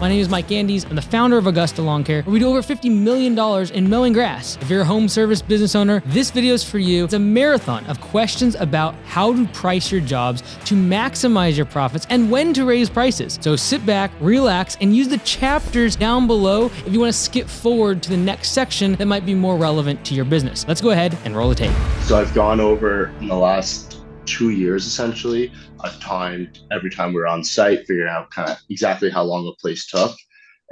My name is Mike Andes. I'm the founder of Augusta Lawn Care, where we do over $50 million in mowing grass. If you're a home service business owner, this video is for you. It's a marathon of questions about how to price your jobs to maximize your profits and when to raise prices. So sit back, relax, and use the chapters down below if you want to skip forward to the next section that might be more relevant to your business. Let's go ahead and roll the tape. So I've gone over in the last 2 years, essentially, I've timed every time we were on site, figuring out kind of exactly how long a place took.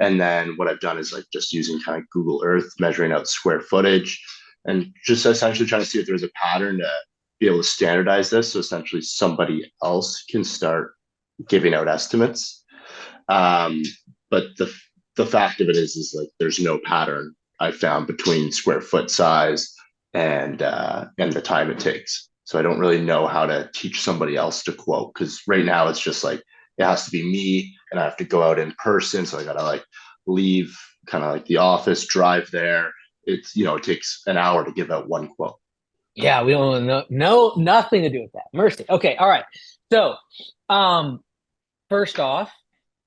And then what I've done is like just using kind of Google Earth, measuring out square footage, and just essentially trying to see if there's a pattern to be able to standardize this. So essentially somebody else can start giving out estimates. But the fact of it is like there's no pattern I found between square foot size and the time it takes. So I don't really know how to teach somebody else to quote, because right now it's just like it has to be me and I have to go out in person. So I gotta like leave kind of like the office, drive there. It's, it takes an hour to give out one quote. Yeah, we don't know nothing to do with that. Mercy. Okay, all right. So first off,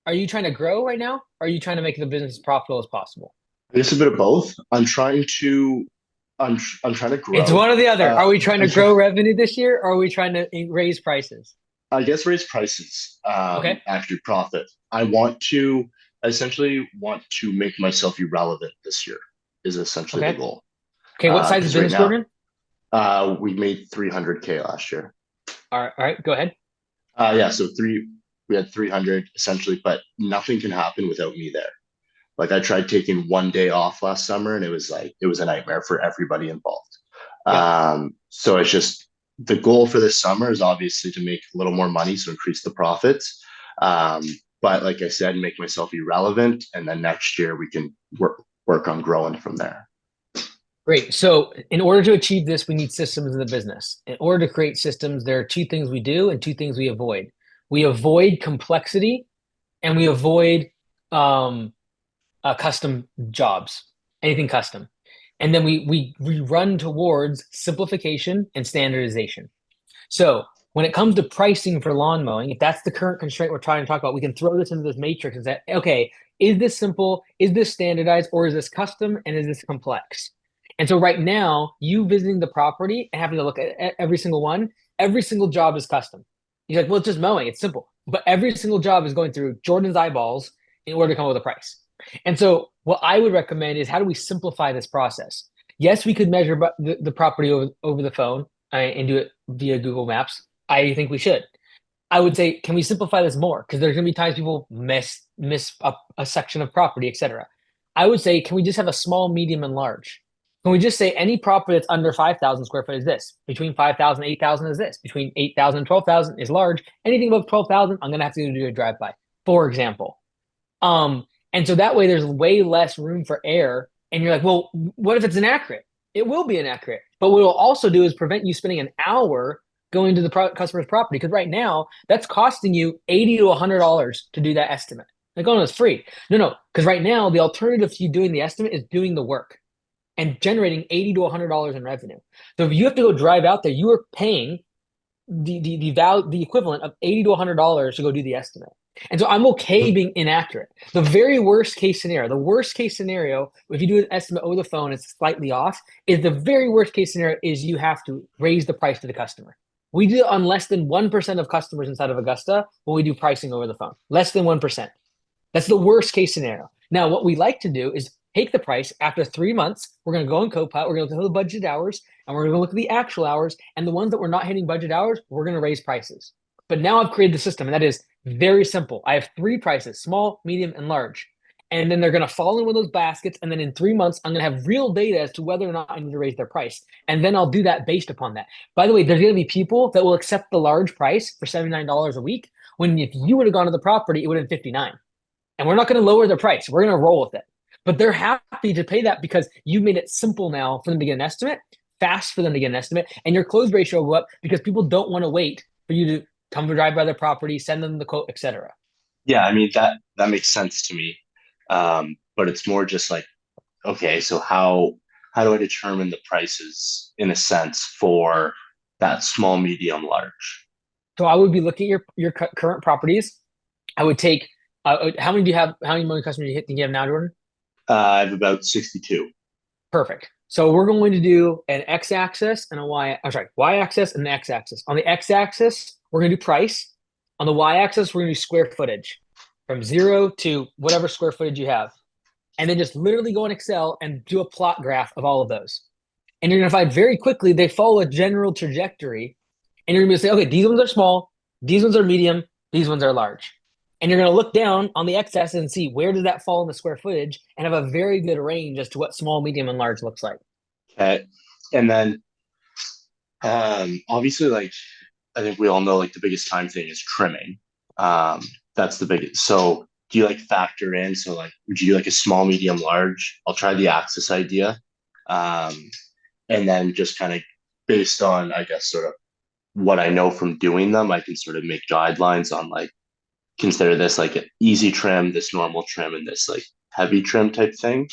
are you trying to grow right now? Or are you trying to make the business as profitable as possible? I guess a bit of both. I'm trying to grow. It's one or the other. Are we trying to grow revenue this year, or are we trying to raise prices? I guess raise prices. Okay. After profit. I essentially want to make myself irrelevant this year is essentially the goal. Okay, what size of business we're in? We made 300K last year. All right, go ahead. So we had 300 essentially, but nothing can happen without me there. Like I tried taking one day off last summer and it was a nightmare for everybody involved. Yeah. So it's just the goal for this summer is obviously to make a little more money, so increase the profits. But like I said, make myself irrelevant. And then next year we can work on growing from there. Great. So in order to achieve this, we need systems in the business. In order to create systems, there are two things we do and two things we avoid. We avoid complexity and we avoid custom jobs, anything custom. And then we run towards simplification and standardization. So when it comes to pricing for lawn mowing, if that's the current constraint we're trying to talk about, we can throw this into this matrix and say, okay, is this simple? Is this standardized? Or is this custom? And is this complex? And so right now, you visiting the property and having to look at every single one, every single job is custom. You're like, well, it's just mowing. It's simple. But every single job is going through Jordan's eyeballs in order to come up with a price. And so what I would recommend is how do we simplify this process? Yes, we could measure the property over the phone and do it via Google Maps. I think we should. I would say, can we simplify this more? Because there's going to be times people miss a section of property, etc. I would say, can we just have a small, medium, and large? Can we just say any property that's under 5,000 square foot is this? Between 5,000 and 8,000 is this? Between 8,000 and 12,000 is large. Anything above 12,000, I'm going to have to do a drive-by, for example. And so that way there's way less room for error. And you're like, well, what if it's inaccurate? It will be inaccurate. But what it'll also do is prevent you spending an hour going to the customer's property. Because right now, that's costing you $80 to $100 to do that estimate. Like, oh, no, it's free. No. Because right now, the alternative to you doing the estimate is doing the work and generating $80 to $100 in revenue. So if you have to go drive out there, you are paying the equivalent of $80 to $100 to go do the estimate. And so I'm okay being inaccurate. The very worst case scenario, if you do an estimate over the phone, it's slightly off, is the very worst case scenario is you have to raise the price to the customer. We do it on less than 1% of customers inside of Augusta when we do pricing over the phone. Less than 1%. That's the worst case scenario. Now, what we like to do is take the price after 3 months. We're going to go in Copilot. We're going to look at the budget hours, and we're going to look at the actual hours. And the ones that we're not hitting budget hours, we're going to raise prices. But now I've created the system, and that is very simple. I have 3 prices, small, medium, and large. And then they're going to fall in one of those baskets. And then in 3 months, I'm going to have real data as to whether or not I need to raise their price. And then I'll do that based upon that. By the way, there's going to be people that will accept the large price for $79 a week, when if you would have gone to the property, it would have been $59. And we're not going to lower their price. We're going to roll with it. But they're happy to pay that because you made it simple now for them to get an estimate, fast for them to get an estimate, and your close ratio will go up because people don't want to wait for you to come to drive by their property, send them the quote, etc. Yeah, I mean, that makes sense to me. But it's more just like, okay, so how do I determine the prices in a sense for that small, medium, large? So I would be looking at your current properties. I would take How many do you have? How many mowing customers do you think you have now, Jordan? I have about 62. Perfect. So we're going to do an x-axis and a y-axis and an x-axis. On the x-axis, we're going to do price. On the y-axis, we're going to do square footage from 0 to whatever square footage you have. And then just literally go in Excel and do a plot graph of all of those. And you're going to find very quickly they follow a general trajectory. And you're going to say, okay, these ones are small, these ones are medium, these ones are large. And you're going to look down on the x-axis and see where does that fall in the square footage and have a very good range as to what small, medium, and large looks like. Okay. And then obviously, like, I think we all know, like, the biggest time thing is trimming. That's the biggest. So do you like factor in? So like, would you do like a small, medium, large? I'll try the axis idea. And then just kind of based on, I guess, sort of what I know from doing them, I can sort of make guidelines on like, consider this like an easy trim, this normal trim, and this like heavy trim type thing.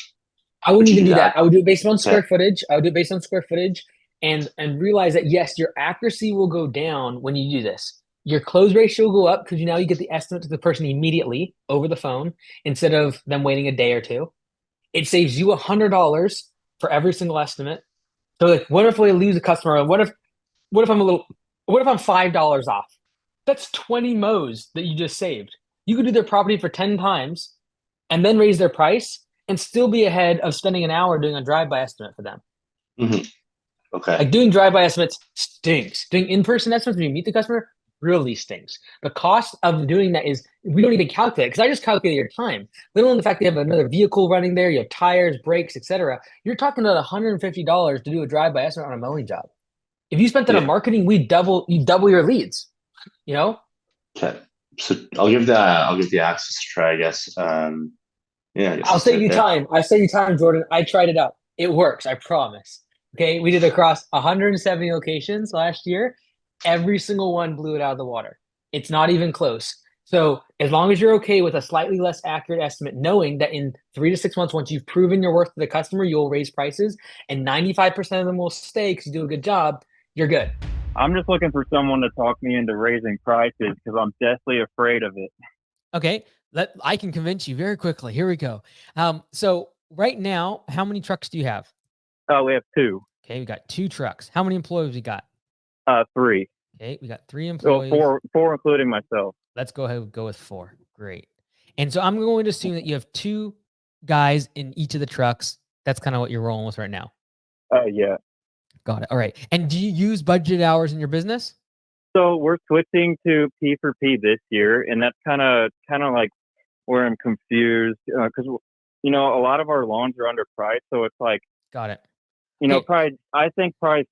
I wouldn't Would you even do do that. that? I would do it based on Okay. square footage. I would do it based on square footage and realize that yes, your accuracy will go down when you do this. Your close ratio will go up because now you get the estimate to the person immediately over the phone instead of them waiting a day or two. It saves you $100 for every single estimate. So like, what if we lose a customer? What if I'm $5 off? That's 20 mows that you just saved. You could do their property for 10 times and then raise their price and still be ahead of spending an hour doing a drive-by estimate for them. Mm-hmm. Okay. Like doing drive-by estimates stinks. Doing in-person estimates when you meet the customer really stinks. The cost of doing that is we don't even calculate because I just calculated your time. Let alone the fact that you have another vehicle running there, you have tires, brakes, etc. You're talking about $150 to do a drive-by estimate on a mowing job. If you spent that on marketing, you double your leads. You know? Okay. So I'll give the axis a try, I guess. Yeah, I guess I'll save you time. I save you time, Jordan. I tried it out. It works. I promise. Okay, we did across 170 locations last year. Every single one blew it out of the water. It's not even close. So as long as you're okay with a slightly less accurate estimate, knowing that in 3 to 6 months, once you've proven your worth to the customer, you'll raise prices, and 95% of them will stay because you do a good job, you're good. I'm just looking for someone to talk me into raising prices because I'm deathly afraid of it. Okay, I can convince you very quickly. Here we go. So right now, how many trucks do you have? We have 2. Okay, we got 2 trucks. How many employees we got? 3. Okay, we got 3 employees. Well, four including myself. Let's go ahead and go with 4. Great. And so I'm going to assume that you have 2 guys in each of the trucks. That's kind of what you're rolling with right now. Yeah. Got it. All right. And do you use budget hours in your business? So we're switching to P for P this year, and that's kind of like where I'm confused because a lot of our lawns are underpriced, so it's like. Got it. Probably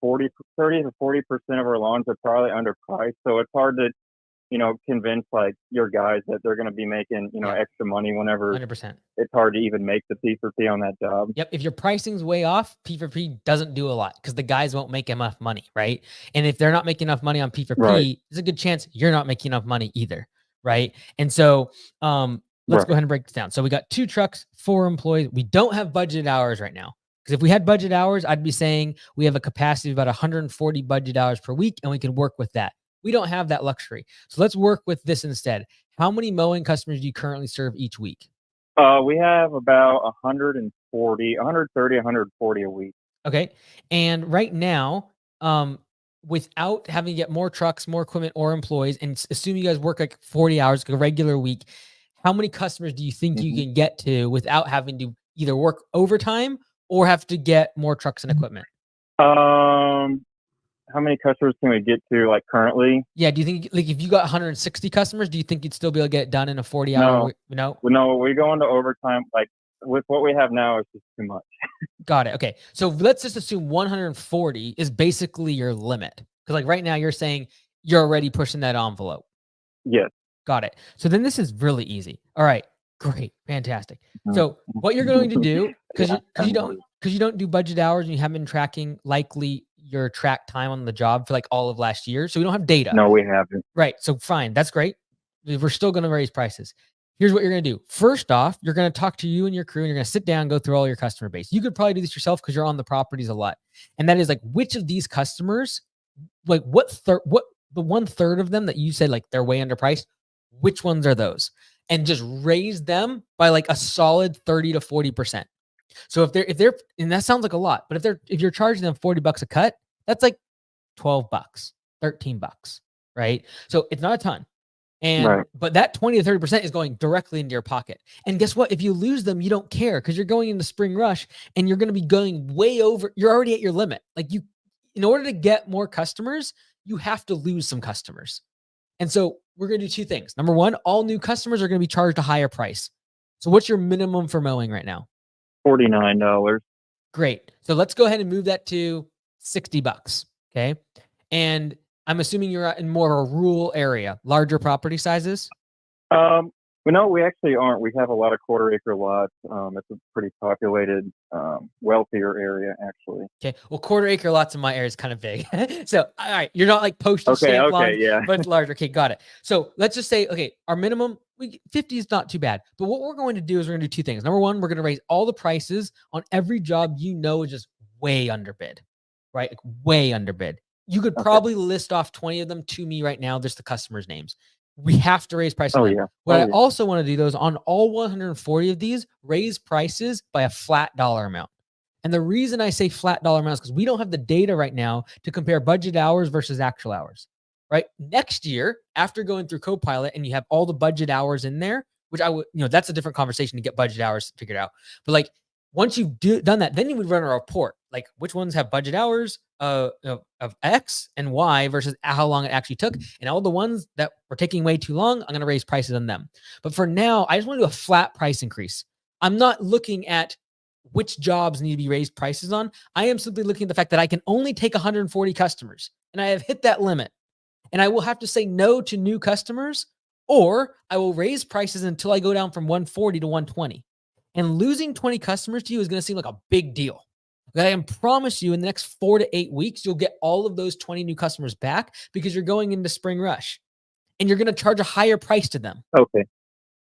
30 to 40% of our lawns are probably underpriced, so it's hard to convince like your guys that they're going to be making extra money whenever 100%. It's hard to even make the P for P on that job. Yep. If your pricing's way off, P for P doesn't do a lot because the guys won't make enough money, right? And if they're not making enough money on P for P, there's a good chance you're not making enough money either, right? And so let's go ahead and break this down. So we got 2 trucks, 4 employees. We don't have budget hours right now. Because if we had budget hours, I'd be saying we have a capacity of about 140 budget hours per week, and we can work with that. We don't have that luxury. So let's work with this instead. How many mowing customers do you currently serve each week? We have about 130, 140 a week. Okay. And right now, without having to get more trucks, more equipment, or employees, and assume you guys work like 40 hours, like a regular week, how many customers do you think you can get to without having to either work overtime or have to get more trucks and equipment? How many customers can we get to like currently? Yeah. Do you think like if you got 160 customers, do you think you'd still be able to get it done in a 40-hour? No, we go into overtime. Like with what we have now, it's just too much. Got it. Okay. So let's just assume 140 is basically your limit. Because like right now you're saying you're already pushing that envelope. Yes. Got it. So then this is really easy. All right. Great. Fantastic. So what you're going to do, because you don't do budget hours and you haven't been tracking likely your track time on the job for like all of last year. So we don't have data. No, we haven't. Right. So fine. That's great. We're still going to raise prices. Here's what you're going to do. First off, you're going to talk to you and your crew and you're going to sit down and go through all your customer base. You could probably do this yourself because you're on the properties a lot. And that is like, which of these customers, like what the 1/3 of them that you said like they're way underpriced, which ones are those? and just raise them by like a solid 30 to 40%. So if they're, and that sounds like a lot, but if you're charging them $40 a cut, that's like $12, $13, right? So it's not a ton. But that 20 to 30% is going directly into your pocket. And guess what? If you lose them, you don't care because you're going into spring rush and you're going to be going way over. You're already at your limit. Like in order to get more customers, you have to lose some customers. And so we're going to do two things. Number one, all new customers are going to be charged a higher price. So what's your minimum for mowing right now? $49. Great. So let's go ahead and move that to $60. Okay. And I'm assuming you're in more of a rural area, larger property sizes. No, we actually aren't. We have a lot of quarter-acre lots. It's a pretty populated, wealthier area, actually. Okay. Well, quarter-acre lots in my area is kind of big. So, all right, you're not like postage stamp lawn, yeah, but it's larger. Okay, got it. So let's just say, okay, our minimum 50 is not too bad. But what we're going to do is we're going to do two things. Number one, we're going to raise all the prices on every job is just way underbid, right? Like way underbid. You could probably list off 20 of them to me right now, just the customers' names. We have to raise prices. What I also want to do, though, is on all 140 of these, raise prices by a flat dollar amount. And the reason I say flat dollar amount is because we don't have the data right now to compare budget hours versus actual hours, right? Next year, after going through Copilot and you have all the budget hours in there, which I would, that's a different conversation to get budget hours figured out. But like, once you've done that, then you would run a report, like which ones have budget hours of X and Y versus how long it actually took. And all the ones that were taking way too long, I'm going to raise prices on them. But for now, I just want to do a flat price increase. I'm not looking at which jobs need to be raised prices on. I am simply looking at the fact that I can only take 140 customers and I have hit that limit. And I will have to say no to new customers, or I will raise prices until I go down from 140 to 120. And losing 20 customers to you is going to seem like a big deal. But I can promise you in the next 4 to 8 weeks, you'll get all of those 20 new customers back because you're going into spring rush and you're going to charge a higher price to them. Okay.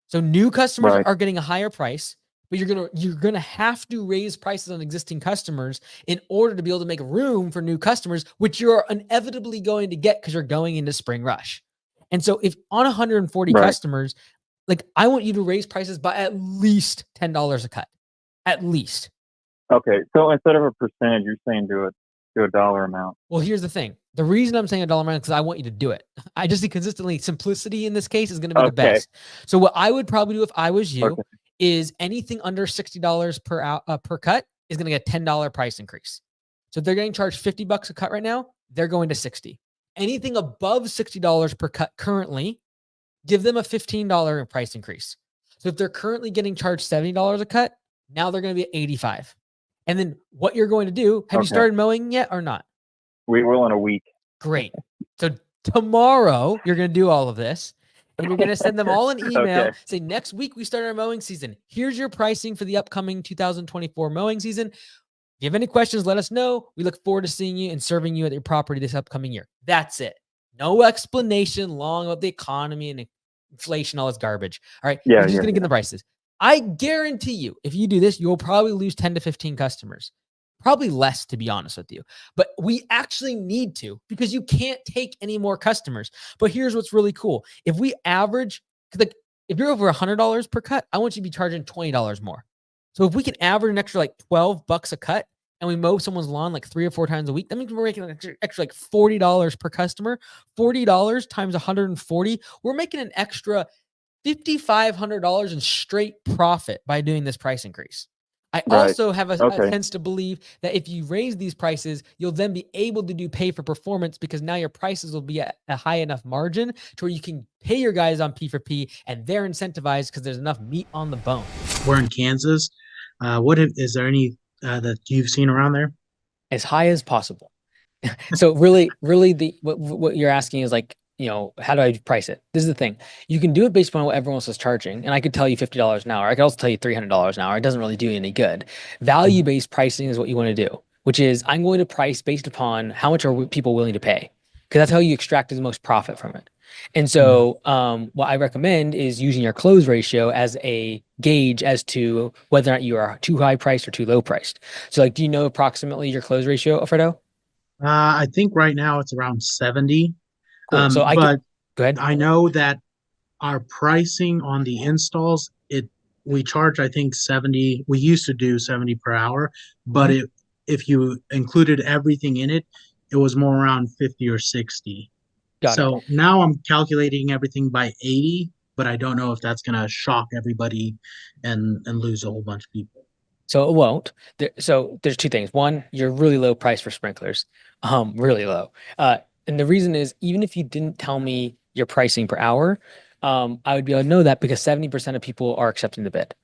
So new customers are getting a higher price, but you're going to have to raise prices on existing customers in order to be able to make room for new customers, which you're inevitably going to get because you're going into spring rush. And so if on 140 customers, like I want you to raise prices by at least $10 a cut, at least. Okay. So instead of a percentage, you're saying do a dollar amount. Well, here's the thing. The reason I'm saying a dollar amount is because I want you to do it. I just see consistently simplicity in this case is going to be the best. So what I would probably do if I was you is anything under $60 per cut is going to get a $10 price increase. So if they're getting charged $50 a cut right now, they're going to 60. Anything above $60 per cut currently, give them a $15 price increase. So if they're currently getting charged $70 a cut, now they're going to be at 85. And then what you're going to do, have you started mowing yet or not? We will in a week. Great. So tomorrow you're going to do all of this and you're going to send them all an email. Say next week we start our mowing season. Here's your pricing for the upcoming 2024 mowing season. If you have any questions, let us know. We look forward to seeing you and serving you at your property this upcoming year. That's it. No explanation long about the economy and inflation, all this garbage. All right. You're just going to get the prices. I guarantee you, if you do this, you'll probably lose 10 to 15 customers. Probably less, to be honest with you. But we actually need to because you can't take any more customers. But here's what's really cool. If we average, like if you're over $100 per cut, I want you to be charging $20 more. So if we can average an extra like $12 a cut and we mow someone's lawn like 3 or 4 times a week, that means we're making an extra like $40 per customer. $40 times 140, we're making an extra $5,500 in straight profit by doing this price increase. I also have a sense to believe that if you raise these prices, you'll then be able to do pay for performance because now your prices will be at a high enough margin to where you can pay your guys on P for P and they're incentivized because there's enough meat on the bone. We're in Kansas. Is there any that you've seen around there? As high as possible. So really what you're asking is like, how do I price it? This is the thing. You can do it based on what everyone else is charging. And I could tell you $50 an hour. I could also tell you $300 an hour. It doesn't really do you any good. Value-based pricing is what you want to do, which is I'm going to price based upon how much are people willing to pay, because that's how you extract the most profit from it. And so what I recommend is using your close ratio as a gauge as to whether or not you are too high priced or too low priced. So like, do you know approximately your close ratio, Alfredo? I think right now it's around 70. Cool. So go ahead. I know that our pricing on the installs, we charge, I think, 70. We used to do 70 per hour, but if you included everything in it, it was more around 50 or 60. Got it. So now I'm calculating everything by 80, but I don't know if that's gonna shock everybody and lose a whole bunch of people. So it won't. So there's two things. One, you're really low price for sprinklers, really low. And the reason is even if you didn't tell me your pricing per hour, I would be able to know that because 70% of people are accepting the bid.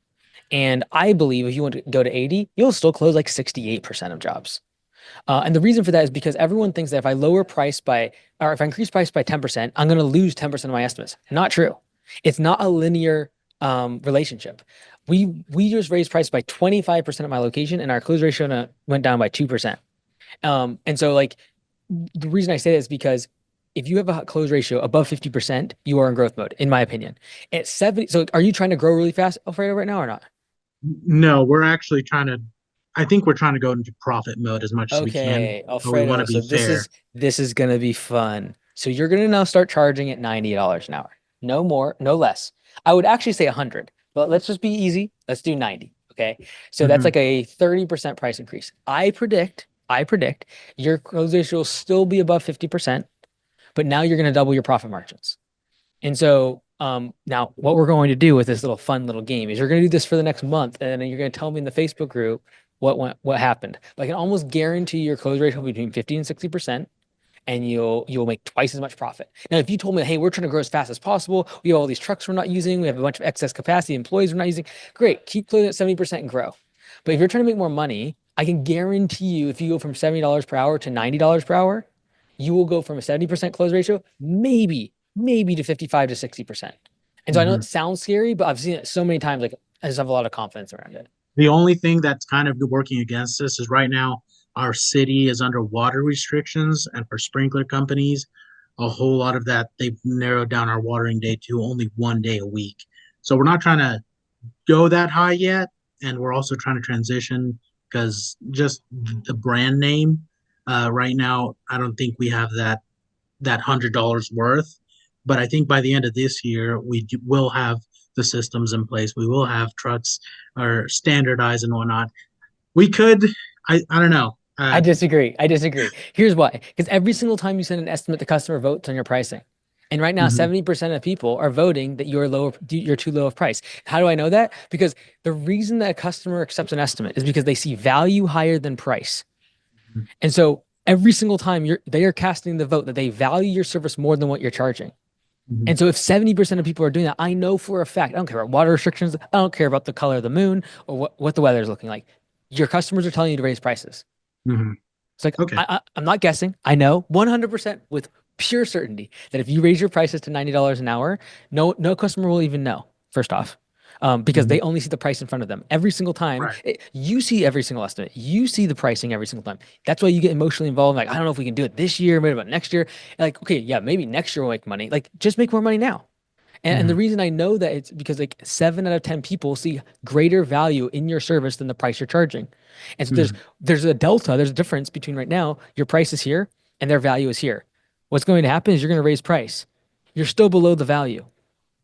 And I believe if you want to go to 80, you'll still close like 68% of jobs. And the reason for that is because everyone thinks that if I lower price by, or if I increase price by 10%, I'm going to lose 10% of my estimates. Not true. It's not a linear relationship. We just raised price by 25% at my location, and our close ratio went down by 2%. And so like the reason I say that is because if you have a close ratio above 50%, you are in growth mode, in my opinion. At 70, so are you trying to grow really fast, Alfredo, right now or not? No, we're actually trying to. I think we're trying to go into profit mode as much as we can, Okay, but we want Alfredo. to So be fair. this is gonna be fun. So you're gonna now start charging at $90 an hour. No more, no less. I would actually say 100, but let's just be easy. Let's do 90. Okay. So that's Mhm, like a 30% price increase. I predict your close ratio will still be above 50%, but now you're gonna double your profit margins. And so now what we're going to do with this little fun little game is you're going to do this for the next month, and then you're going to tell me in the Facebook group what happened. But I can almost guarantee your close ratio between 50 and 60%, and you'll make twice as much profit. Now, if you told me, hey, we're trying to grow as fast as possible, we have all these trucks we're not using, we have a bunch of excess capacity, employees we're not using, great, keep closing at 70% and grow. But if you're trying to make more money, I can guarantee you if you go from $70 per hour to $90 per hour, you will go from a 70% close ratio, maybe to 55 to 60%. And so I know it mhm. sounds scary, but I've seen it so many times, like I just have a lot of confidence around it. The only thing that's kind of working against us is right now our city is under water restrictions, and for sprinkler companies, a whole lot of that they've narrowed down our watering day to only 1 day a week. So we're not trying to go that high yet, and we're also trying to transition because just the brand name right now, I don't think we have that $100 worth. But I think by the end of this year, will have the systems in place. We will have trucks or standardized and whatnot. We could, I don't know. I disagree. I disagree. Here's why. Because every single time you send an estimate, the customer votes on your pricing. And right now, Mhm, 70% of people are voting that you're too low of price. How do I know that? Because the reason that a customer accepts an estimate is because they see value higher than price. mhm, And so every single time they are casting the vote that they value your service more than what you're charging. mhm, And so if 70% of people are doing that, I know for a fact, I don't care about water restrictions, I don't care about the color of the moon or what the weather is looking like. Your customers are telling you to raise prices. mhm. It's like Okay. I'm not guessing. I know 100% with pure certainty that if you raise your prices to $90 an hour, no customer will even know. First off, because Mhm. they only see the price in front of them every single time. Right. You see every single estimate. You see the pricing every single time. That's why you get emotionally involved. Like I don't know if we can do it this year, maybe about next year. Like okay, yeah, maybe next year we'll make money. Like just make more money now. And the Mhm, reason I know that it's because like 7 out of 10 people see greater value in your service than the price you're charging. And so there's mhm. there's a delta, there's a difference between right now, your price is here and their value is here. What's going to happen is you're going to raise price. You're still below the value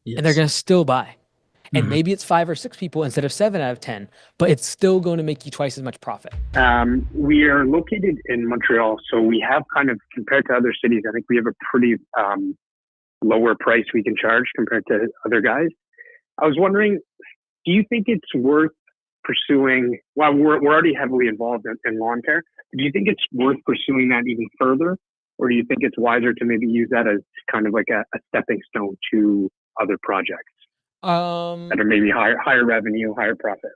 and they're Yes. going to still buy. And Mhm. maybe it's 5 or 6 people instead of 7 out of 10, but it's still going to make you twice as much profit. We are located in Montreal, so we have kind of, compared to other cities, I think we have a pretty lower price we can charge compared to other guys. I was wondering, do you think it's worth pursuing? Well, we're already heavily involved in lawn care. Do you think it's worth pursuing that even further, or do you think it's wiser to maybe use that as kind of like a stepping stone to other projects that Um, are maybe higher revenue, higher profit?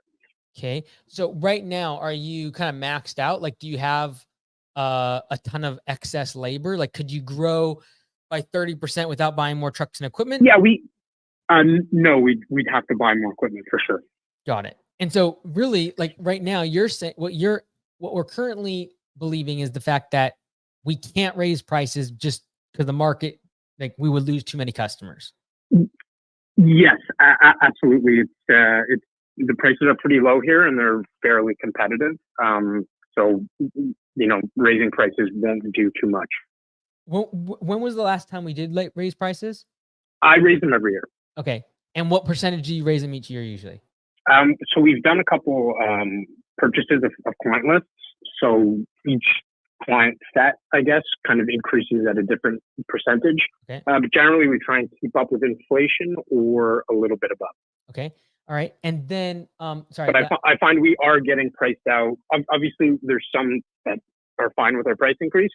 okay. So right now, are you kind of maxed out? Like, do you have a ton of excess labor? Like, could you grow by 30% without buying more trucks and equipment? Yeah, no, we'd have to buy more equipment for sure. Got it. And so really, like right now, you're saying what we're currently believing is the fact that we can't raise prices just because the market, like we would lose too many customers. Yes, absolutely. It's the prices are pretty low here, and they're fairly competitive. So raising prices won't do too much. When was the last time we did like raise prices? I raise them every year. Okay. And what percentage do you raise them each year usually? So we've done a couple purchases of client lists. So each client set, I guess, kind of increases at a different percentage. Okay. But generally, we try and keep up with inflation or a little bit above. Okay. All right. And then, sorry. But I find we are getting priced out. Obviously, there's some that are fine with our price increase,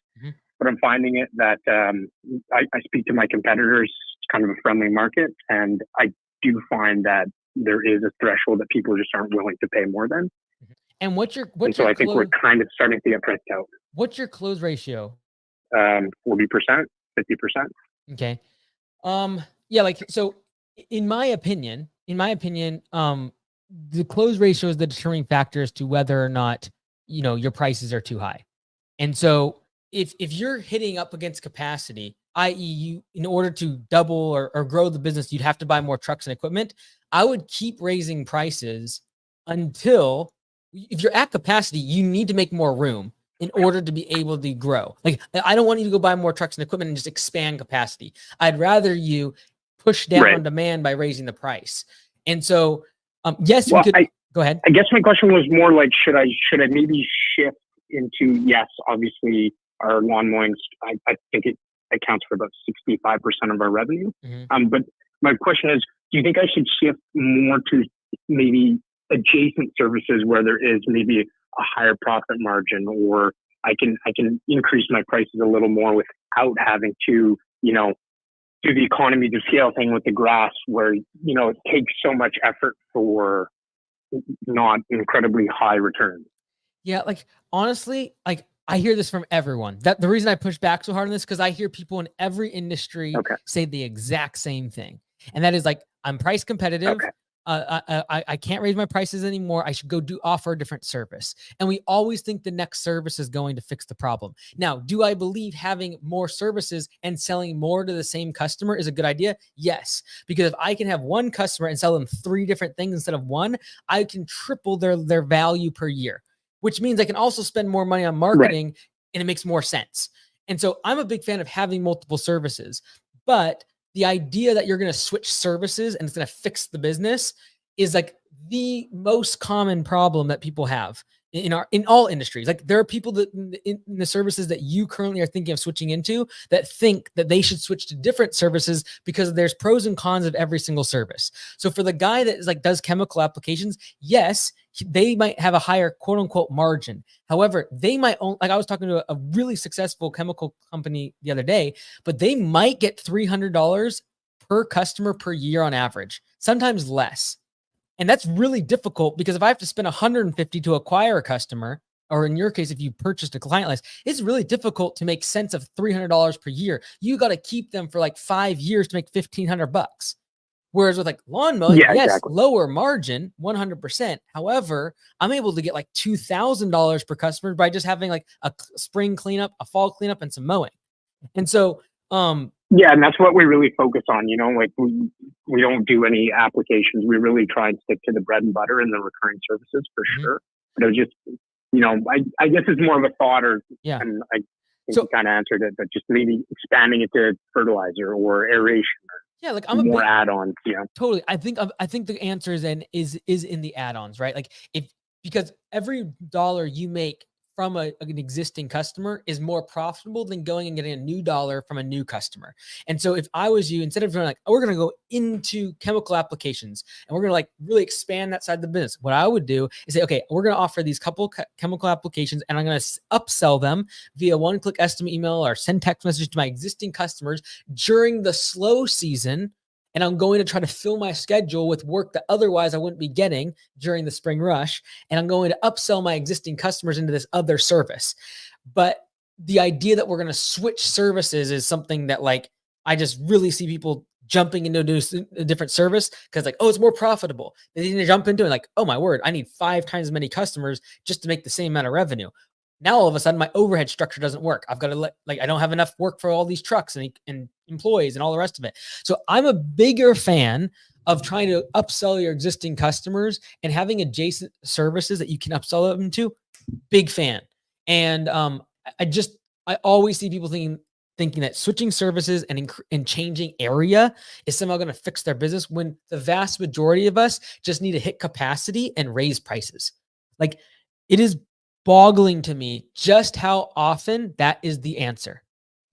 but I'm finding it that I speak to my competitors. It's kind of a friendly market, and I do find that there is a threshold that people just aren't willing to pay more than. And so I think we're kind of starting to get priced out. What's your close ratio? 40%, 50%. Okay. Yeah, like, so in my opinion, the close ratio is the determining factor as to whether or not, your prices are too high. And so if you're hitting up against capacity, i.e. you, in order to double or grow the business, you'd have to buy more trucks and equipment. I would keep raising prices until, if you're at capacity, you need to make more room in order to be able to grow. Like, I don't want you to go buy more trucks and equipment and just expand capacity. I'd rather you push down demand by raising the price. And so, yes, we could go ahead. I guess my question was more like, should I maybe shift into, yes, obviously our lawn mowing, I think it accounts for about 65% of our revenue. But my question is, do you think I should shift more to maybe adjacent services where there is maybe a higher profit margin, or I can increase my prices a little more without having to, do the economy to scale thing with the grass where, it takes so much effort for not incredibly high returns? Yeah, like, honestly, like, I hear this from everyone. That the reason I push back so hard on this, because I hear people in every industry say the exact same thing. And that is like, I'm price competitive. I can't raise my prices anymore. I should go offer a different service. And we always think the next service is going to fix the problem. Now, do I believe having more services and selling more to the same customer is a good idea? Yes. Because if I can have one customer and sell them 3 different things instead of one, I can triple their value per year, which means I can also spend more money on marketing, and it makes more sense. And so I'm a big fan of having multiple services, but the idea that you're going to switch services and it's going to fix the business is like the most common problem that people have in all industries. Like, there are people that in the services that you currently are thinking of switching into that think that they should switch to different services because there's pros and cons of every single service. So for the guy that is like does chemical applications, yes, they might have a higher quote unquote margin. However, they might own, like, I was talking to a really successful chemical company the other day, but they might get $300 per customer per year on average, sometimes less. And that's really difficult because if I have to spend $150 to acquire a customer, or in your case, if you purchased a client list, it's really difficult to make sense of $300 per year. You got to keep them for like 5 years to make $1,500. Whereas with like lawn mowing, yes, lower margin, 100%. However, I'm able to get like $2,000 per customer by just having like a spring cleanup, a fall cleanup, and some mowing. And so, yeah, and that's what we really focus on. Like we don't do any applications. We really try and stick to the bread and butter and the recurring services for sure. But it was just, I guess it's more of a thought, and I think you kind of answered it, but just maybe expanding it to fertilizer or aeration. Yeah, like, I'm more add-ons. Yeah, totally. I think the answer is in the add-ons, right? Like, because every dollar you make from an existing customer is more profitable than going and getting a new dollar from a new customer. And so if I was you, instead of doing like, we're going to go into chemical applications and we're going to like really expand that side of the business, what I would do is say, okay, we're going to offer these couple chemical applications and I'm going to upsell them via one-click estimate email or send text message to my existing customers during the slow season. And I'm going to try to fill my schedule with work that otherwise I wouldn't be getting during the spring rush. And I'm going to upsell my existing customers into this other service. But the idea that we're going to switch services is something that, like, I just really see people jumping into a different service because, like, oh, it's more profitable. They need to jump into it like, oh my word, I need 5 times as many customers just to make the same amount of revenue. Now all of a sudden my overhead structure doesn't work. I've got to I don't have enough work for all these trucks and employees and all the rest of it. So I'm a bigger fan of trying to upsell your existing customers and having adjacent services that you can upsell them to. Big fan. And I always see people thinking thinking that switching services and changing area is somehow going to fix their business, when the vast majority of us just need to hit capacity and raise prices. Like, it is boggling to me just how often that is the answer.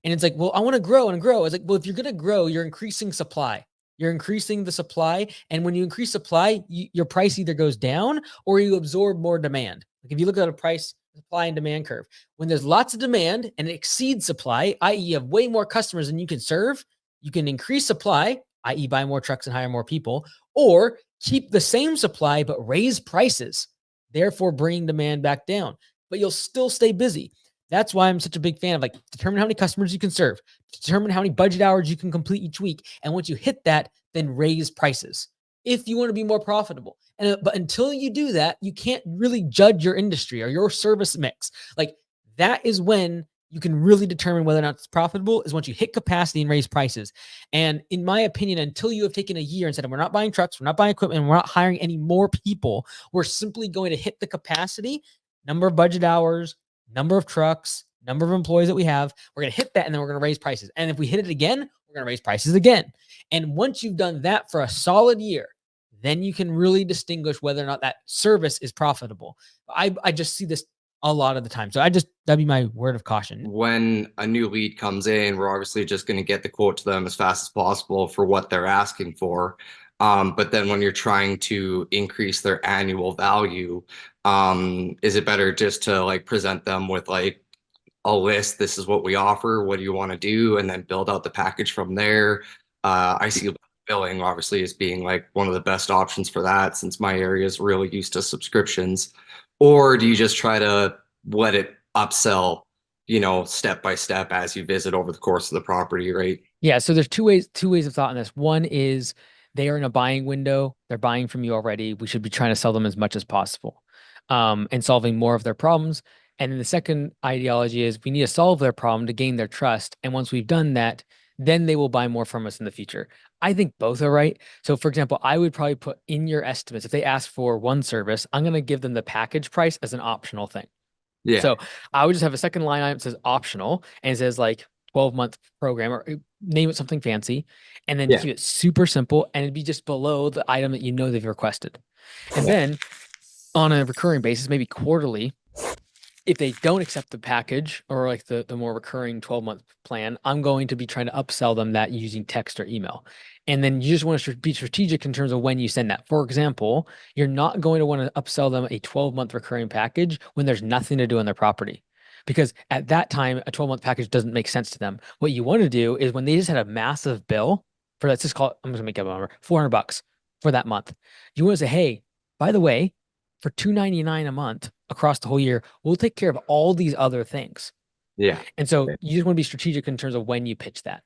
And it's like, well, I want to grow and grow. It's like, well, if you're going to grow, you're increasing supply. You're increasing the supply. And when you increase supply, your price either goes down or you absorb more demand. Like, if you look at a price, supply and demand curve, when there's lots of demand and it exceeds supply, i.e., you have way more customers than you can serve, you can increase supply, i.e., buy more trucks and hire more people, or keep the same supply but raise prices, therefore bringing demand back down. But you'll still stay busy. That's why I'm such a big fan of, like, determine how many customers you can serve, determine how many budget hours you can complete each week. And once you hit that, then raise prices if you want to be more profitable. But until you do that, you can't really judge your industry or your service mix. Like, that is when you can really determine whether or not it's profitable, is once you hit capacity and raise prices. And in my opinion, until you have taken a year and said, we're not buying trucks, we're not buying equipment, and we're not hiring any more people, we're simply going to hit the capacity, number of budget hours, number of trucks, number of employees that we have. We're going to hit that, and then we're going to raise prices. And if we hit it again, we're going to raise prices again. And once you've done that for a solid year, then you can really distinguish whether or not that service is profitable. I just see this a lot of the time. So that'd be my word of caution. When a new lead comes in, we're obviously just going to get the quote to them as fast as possible for what they're asking for. But then when you're trying to increase their annual value, is it better just to like present them with like a list? This is what we offer. What do you want to do? And then build out the package from there. I see billing obviously as being like one of the best options for that, since my area is really used to subscriptions. Or do you just try to let it upsell, step by step as you visit over the course of the property, right? Yeah. So there's two ways of thought in this. One is they are in a buying window. They're buying from you already. We should be trying to sell them as much as possible, and solving more of their problems. And then the second ideology is we need to solve their problem to gain their trust. And once we've done that, then they will buy more from us in the future. I think both are right. So for example, I would probably put in your estimates, if they ask for one service, I'm going to give them the package price as an optional thing. Yeah. So I would just have a second line item that says optional, and it says like 12-month program, or name it something fancy, and then keep it super simple, and it'd be just below the item that they've requested. And then on a recurring basis, maybe quarterly, if they don't accept the package or like the more recurring 12-month plan, I'm going to be trying to upsell them that using text or email. And then you just want to be strategic in terms of when you send that. For example, you're not going to want to upsell them a 12-month recurring package when there's nothing to do on their property, because at that time, a 12-month package doesn't make sense to them. What you want to do is when they just had a massive bill for, let's just call it, I'm just gonna make up a number, $400 for that month. You want to say, hey, by the way, for $299 a month across the whole year, we'll take care of all these other things. Yeah. And so you just want to be strategic in terms of when you pitch that.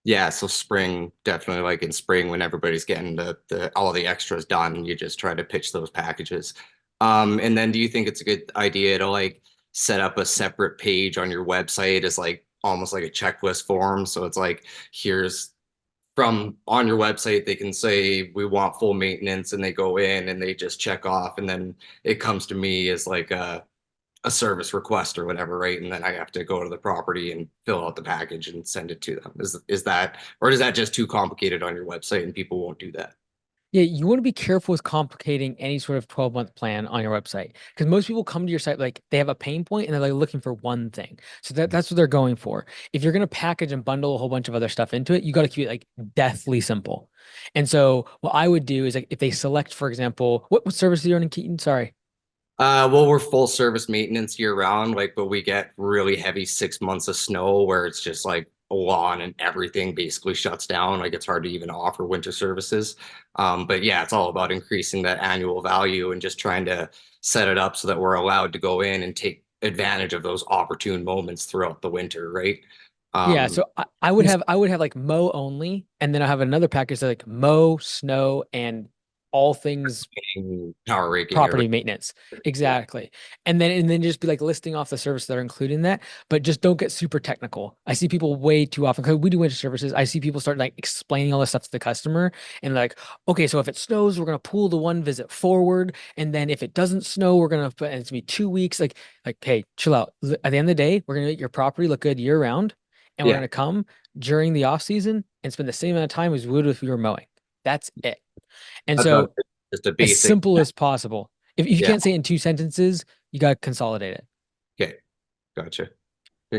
Yeah, so spring, definitely, like in spring when everybody's getting the all the extras done, you just try to pitch those packages. And then do you think it's a good idea to like set up a separate page on your website as like almost like a checklist form? So it's like, here's from on your website, they can say we want full maintenance, and they go in and they just check off, and then it comes to me as like a service request or whatever, right? And then I have to go to the property and fill out the package and send it to them. Is that, or is that just too complicated on your website and people won't do that? Yeah, you want to be careful with complicating any sort of 12-month plan on your website, because most people come to your site like they have a pain point and they're like looking for one thing. So that's what they're going for. If you're going to package and bundle a whole bunch of other stuff into it, you got to keep it like deathly simple. And so what I would do is, like, if they select, for example, what service are you on in Keaton? Sorry. Well, we're full service maintenance year round, like, but we get really heavy 6 months of snow where it's just like a lawn and everything basically shuts down. Like, it's hard to even offer winter services. But yeah, it's all about increasing that annual value and just trying to set it up so that we're allowed to go in and take advantage of those opportune moments throughout the winter, right? Yeah, so I would have like mow only, and then I have another package that like mow, snow, and all things power raking property maintenance. Exactly. And then just be like listing off the services that are included in that, but just don't get super technical. I see people way too often, because we do winter services, I see people start like explaining all this stuff to the customer, and like, okay, so if it snows, we're gonna pull the one visit forward, and then if it doesn't snow, we're gonna put, and it's gonna be 2 weeks. Like, hey, chill out. At the end of the day, we're gonna make your property look good year round. and we're Yeah. going to come during the off season and spend the same amount of time as we would if we were mowing. That's it. And That's so just a as basic. simple as possible. If you Yeah. can't say it in 2 sentences, you got to consolidate it. Okay. Gotcha.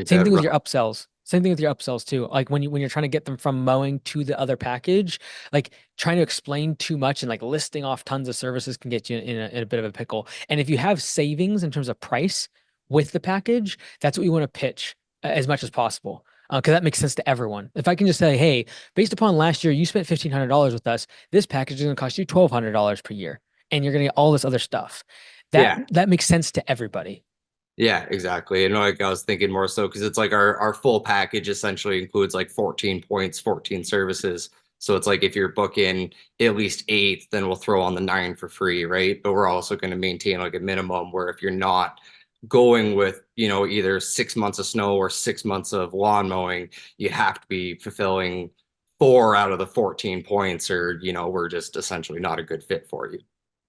Same thing with your upsells. Same thing with your upsells too. Like when you're trying to get them from mowing to the other package, like trying to explain too much and like listing off tons of services can get you in a bit of a pickle. And if you have savings in terms of price with the package, that's what you want to pitch as much as possible. Because that makes sense to everyone. If I can just say, hey, based upon last year, you spent $1,500 with us. This package is going to cost you $1,200 per year, and you're going to get all this other stuff. That makes sense to everybody. Yeah, exactly. And like I was thinking more so because it's like our full package essentially includes like 14 points, 14 services. So it's like if you're booking at least 8, then we'll throw on the 9 for free, right? But we're also going to maintain like a minimum where if you're not going with, either 6 months of snow or 6 months of lawn mowing, you have to be fulfilling 4 out of the 14 points, or we're just essentially not a good fit for you.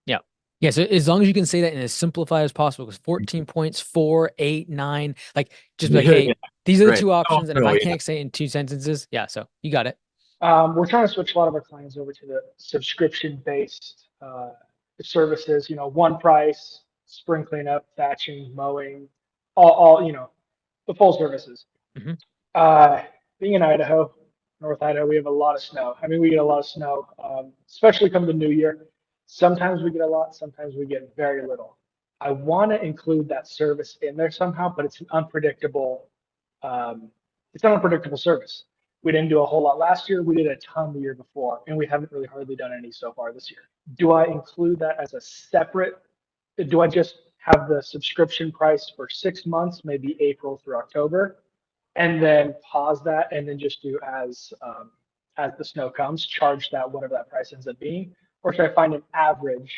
Yeah. Yeah. So as long as you can say that in as simplified as possible, because 14 points, 4, 8, 9, like just be like, hey, these are the Right. 2 options. And if I yeah. can't say it in 2 sentences, yeah. So you got it. We're trying to switch a lot of our clients over to the subscription-based services. One price, spring cleanup, thatching, mowing, all the full services. Mhm. Being in Idaho, North Idaho, we have a lot of snow. I mean, we get a lot of snow, especially come the new year. Sometimes we get a lot, sometimes we get very little. I want to include that service in there somehow, but it's an unpredictable service. We didn't do a whole lot last year. We did a ton the year before, and we haven't really hardly done any so far this year. Do I include that as a separate? Do I just have the subscription price for 6 months, maybe April through October, and then pause that and then just do as the snow comes, charge that whatever that price ends up being, or should I find an average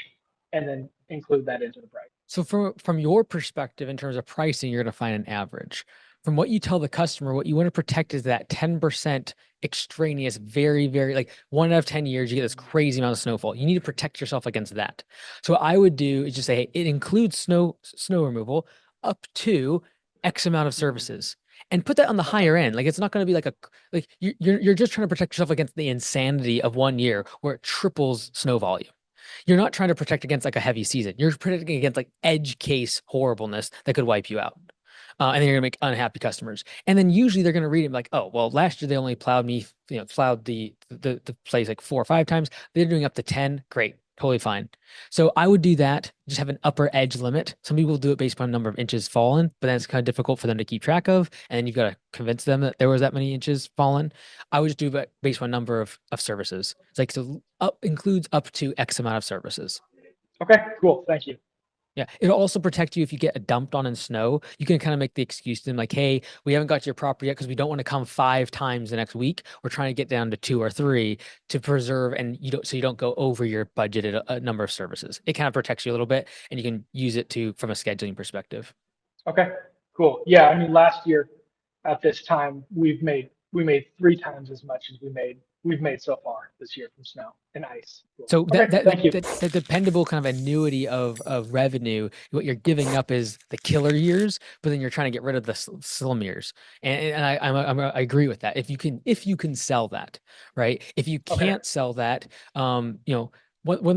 and then include that into the price? So from your perspective, in terms of pricing, you're going to find an average. From what you tell the customer, what you want to protect is that 10% extraneous, very, very like 1 out of 10 years, you get this crazy amount of snowfall. You need to protect yourself against that. So what I would do is just say, hey, it includes snow removal up to X amount of services, and put that on the higher end. Like it's not going to be like you're just trying to protect yourself against the insanity of 1 year where it triples snow volume. You're not trying to protect against like a heavy season. You're protecting against like edge case horribleness that could wipe you out. And then you're gonna make unhappy customers. And then usually they're gonna read it like, oh, well, last year they only plowed the place like 4 or 5 times. They're doing up to 10. Great, totally fine. So I would do that. Just have an upper edge limit. Some people do it based upon number of inches fallen, but then it's kind of difficult for them to keep track of. And then you've got to convince them that there was that many inches fallen. I would just do it based on number of services. It's like, so includes up to X amount of services. Okay, cool. Thank you. Yeah. It'll also protect you if you get dumped on in snow. You can kind of make the excuse to them like, hey, we haven't got to your property yet because we don't want to come 5 times the next week. We're trying to get down to 2 or 3 to preserve, and you don't go over your budgeted number of services. It kind of protects you a little bit, and you can use it from a scheduling perspective. Okay, cool. Yeah, I mean, last year at this time, we made 3 times as much as we've made so far this year from snow and ice. Cool. So Okay, thank you. that dependable kind of annuity of revenue, what you're giving up is the killer years, but then you're trying to get rid of the slum years. And I agree with that. If you can sell that, right? If you can't sell that, one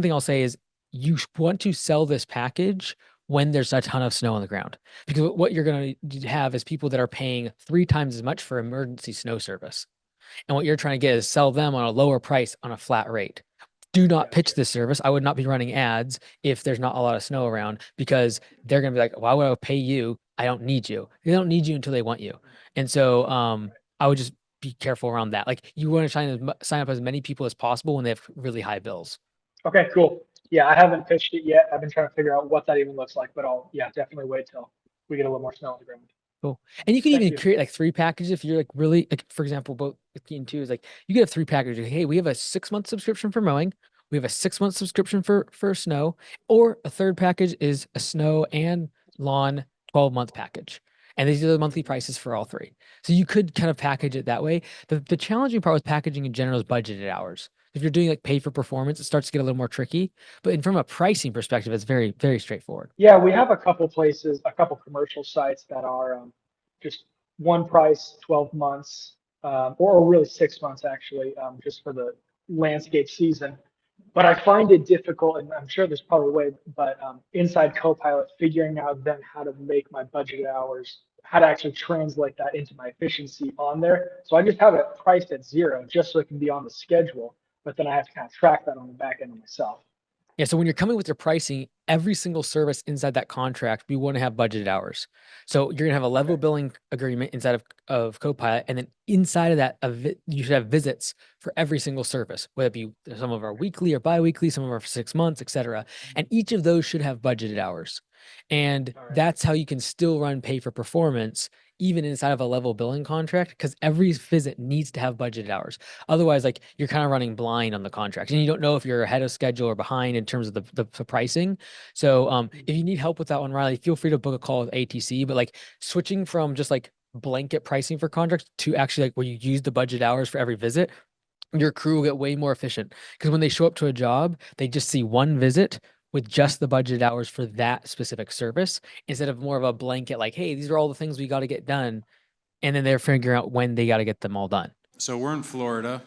thing I'll say is you want to sell this package when there's a ton of snow on the ground, because what you're going to have is people that are paying 3 times as much for emergency snow service. And what you're trying to get is sell them on a lower price on a flat rate. Do not pitch this service. I would not be running ads if there's not a lot of snow around, because they're going to be like, why would I pay you? I don't need you. They don't need you until they want you. And so I would just be careful around that. Like you want to sign up as many people as possible when they have really high bills. Okay, cool. Yeah, I haven't pitched it yet. I've been trying to figure out what that even looks like, but I'll definitely wait till we get a little more snow on the ground. Cool. And you can even create like 3 packages if you're like really, like, for example, both Key and 2 is like you could have 3 packages. Hey, we have a 6-month subscription for mowing. We have a 6-month subscription for snow, or a 3rd package is a snow and lawn 12-month package. And these are the monthly prices for all 3. So you could kind of package it that way. The challenging part with packaging in general is budgeted hours. If you're doing like pay for performance, it starts to get a little more tricky. But from a pricing perspective, it's very, very straightforward. Yeah, we have a couple places, a couple commercial sites that are just one price, 12 months, or really 6 months actually, just for the landscape season. But I find it difficult, and I'm sure there's probably a way, but inside Copilot, figuring out then how to make my budgeted hours, how to actually translate that into my efficiency on there. So I just have it priced at 0 just so it can be on the schedule, but then I have to kind of track that on the back end of myself. Yeah, so when you're coming with your pricing, every single service inside that contract, we want to have budgeted hours. So you're gonna have a level billing agreement inside of Copilot, and then inside of that, you should have visits for every single service, whether it be some of our weekly or biweekly, some of our 6 months, et cetera. And each of those should have budgeted hours. And that's how you can still run pay for performance even inside of a level billing contract, because every visit needs to have budgeted hours. Otherwise, like you're kind of running blind on the contract and you don't know if you're ahead of schedule or behind in terms of the pricing. So if you need help with that one, Riley, feel free to book a call with ATC, but like switching from just like blanket pricing for contracts to actually like where you use the budget hours for every visit, your crew will get way more efficient, because when they show up to a job, they just see one visit with just the budget hours for that specific service, instead of more of a blanket, like, hey, these are all the things we got to get done. And then they're figuring out when they got to get them all done. So we're in Florida.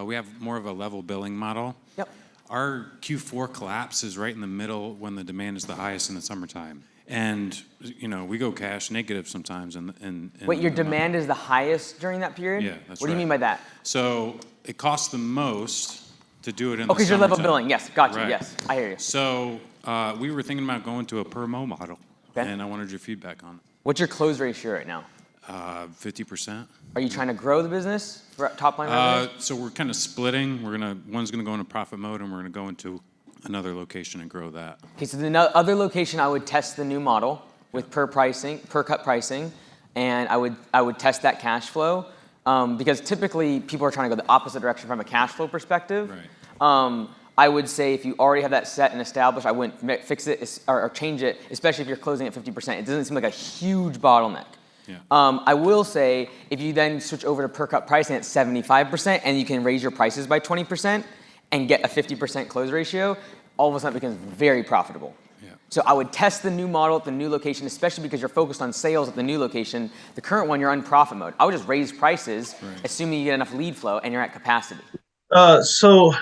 We have more of a level billing model. Yep. Our Q4 collapse is right in the middle when the demand is the highest in the summertime. And, you know, we go cash negative sometimes. Wait, your demand is the highest during that period? Yeah, that's What do you mean by that? So it costs the most to do it in Oh, because the you're level summertime. billing. Yes, got you. Right. Yes, I hear you. So we were thinking about going to a per mo model. Okay. And I wanted your feedback on it. What's your close ratio right now? 50%. Are you trying to grow the business for top line revenue? So we're kind of splitting. One's gonna go into profit mode, and we're gonna go into another location and grow that. Okay, so the other location, I would test the new model with per cut pricing, and I would test that cash flow, because typically people are trying to go the opposite direction from a cash flow perspective. Right. I would say if you already have that set and established, I wouldn't fix it or change it, especially if you're closing at 50%. It doesn't seem like a huge bottleneck. Yeah. I will say if you then switch over to per cut pricing at 75% and you can raise your prices by 20% and get a 50% close ratio, all of a sudden it becomes very profitable. Yeah. So I would test the new model at the new location, especially because you're focused on sales at the new location. The current one, you're on profit mode. I would just raise prices, assuming you get enough lead flow and you're at capacity. So,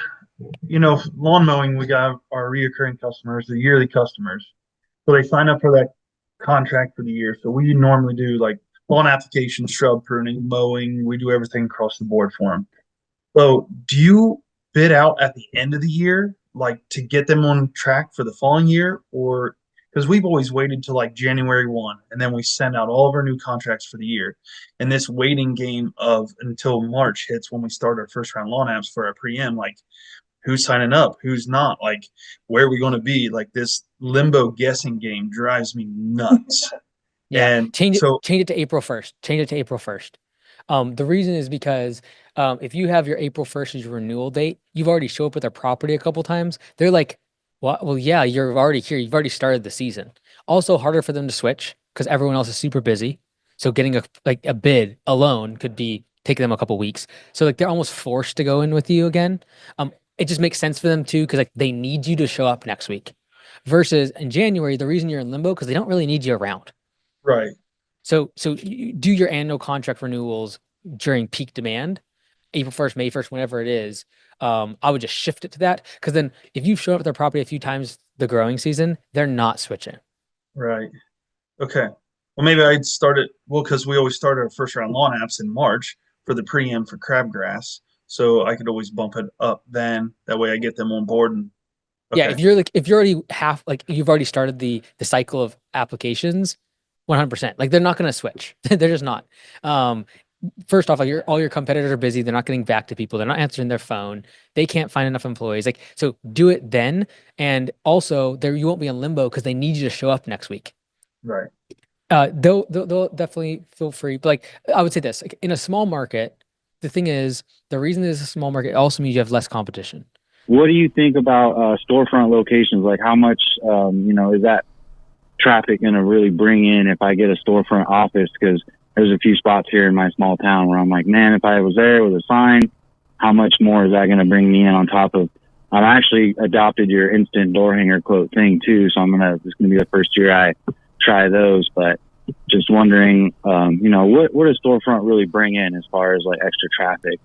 you know, lawn mowing, we got our reoccurring customers, the yearly customers. So they sign up for that contract for the year. So we normally do like lawn application, shrub pruning, mowing. We do everything across the board for them. So do you bid out at the end of the year, like to get them on track for the following year? Or because we've always waited till like January 1, and then we send out all of our new contracts for the year. And this waiting game of until March hits when we start our first round lawn apps for our pre-em, like who's signing up, who's not, like where are we going to be? Like this limbo guessing game drives me nuts. Yeah, and change so it to April 1st. Change it to April 1st. The reason is because if you have your April 1st as your renewal date, you've already showed up with their property a couple times. They're like, well, yeah, you're already here. You've already started the season. Also harder for them to switch because everyone else is super busy. So getting a bid alone could be taking them a couple weeks. So like they're almost forced to go in with you again. It just makes sense for them too, because like they need you to show up next week. Versus in January, the reason you're in limbo because they don't really need you around. right. So you do your annual contract renewals during peak demand, April 1st, May 1st, whenever it is. I would just shift it to that, because then if you've shown up at their property a few times the growing season, they're not switching. Right. Okay. Well, maybe I'd start it. Well, because we always start our first round lawn apps in March for the pre-em for crabgrass. So I could always bump it up then. That way I get them on board. And Yeah, if you're already you've already started the cycle of applications, 100%. Like they're not going to switch. They're just not. First off, like all your competitors are busy. They're not getting back to people. They're not answering their phone. They can't find enough employees. Like, so do it then. And also you won't be in limbo because they need you to show up next week. right. They'll definitely feel free. But like, I would say this, like in a small market, the thing is, the reason it's a small market also means you have less competition. What do you think about storefront locations? Like how much, is that traffic going to really bring in if I get a storefront office? Because there's a few spots here in my small town where I'm like, man, if I was there with a sign, how much more is that going to bring me in on top of, I've actually adopted your instant door hanger quote thing too. So this is going to be the first year I try those, but just wondering, what does storefront really bring in as far as like extra traffic?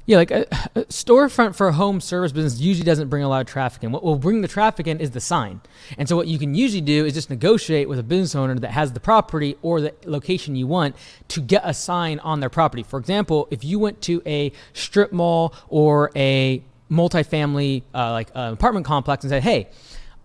Yeah, like a storefront for a home service business usually doesn't bring a lot of traffic in. What will bring the traffic in is the sign. And so what you can usually do is just negotiate with a business owner that has the property or the location you want to get a sign on their property. For example, if you went to a strip mall or a multifamily apartment complex and said, hey,